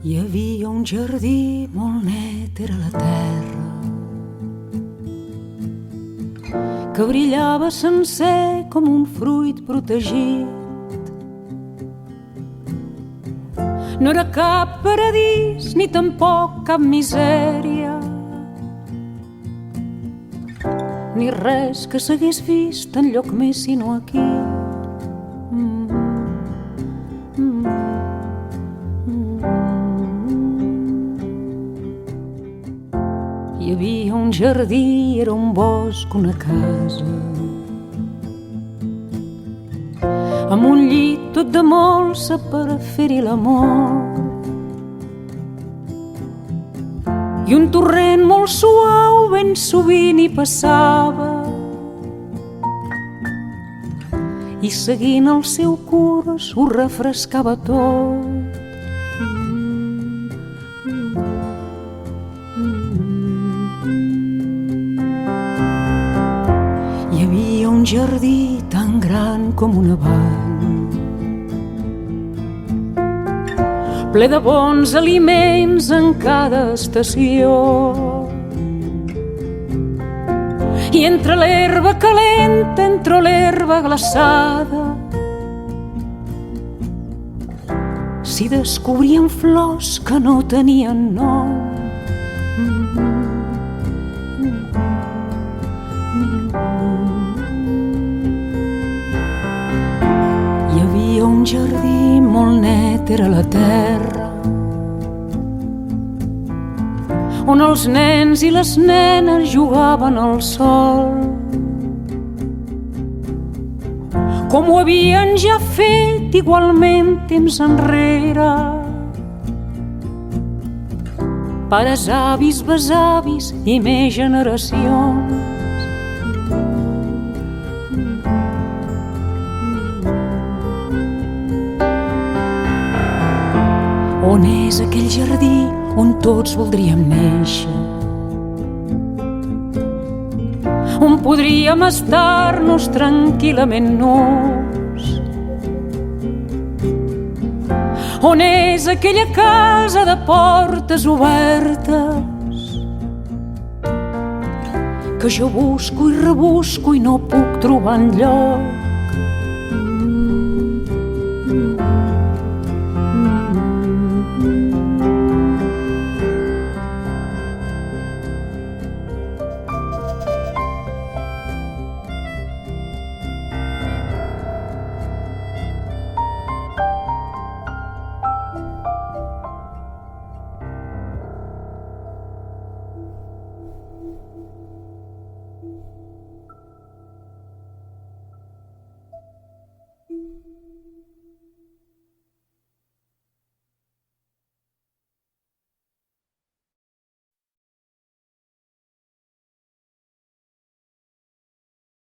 Hi havia un jardí molt net, era la terra, que brillava sencer com un fruit protegit. No era cap paradís, ni tampoc cap misèria, ni res que s'hagués vist enlloc més sinó aquí. Hi havia un jardí, era un bosc, una casa, amb un llit tot de molsa per a fer-hi l'amor, i un torrent molt suau ben sovint hi passava, i seguint el seu curs ho refrescava tot. Hi havia un jardí tan gran com una vall, ple de bons aliments en cada estació, i entre l'herba calenta, entre l'herba glaçada, s'hi descobrien flors que no tenien nom. Hi havia un jardí molt net, era la terra, on els nens i les nenes jugaven al sol, com ho havien ja fet igualment temps enrere, pares, avis, besavis i més generacions. On és aquell jardí on tots voldríem néixer, on podríem estar-nos tranquil·lament nus? On és aquella casa de portes obertes que jo busco i rebusco i no puc trobar enlloc?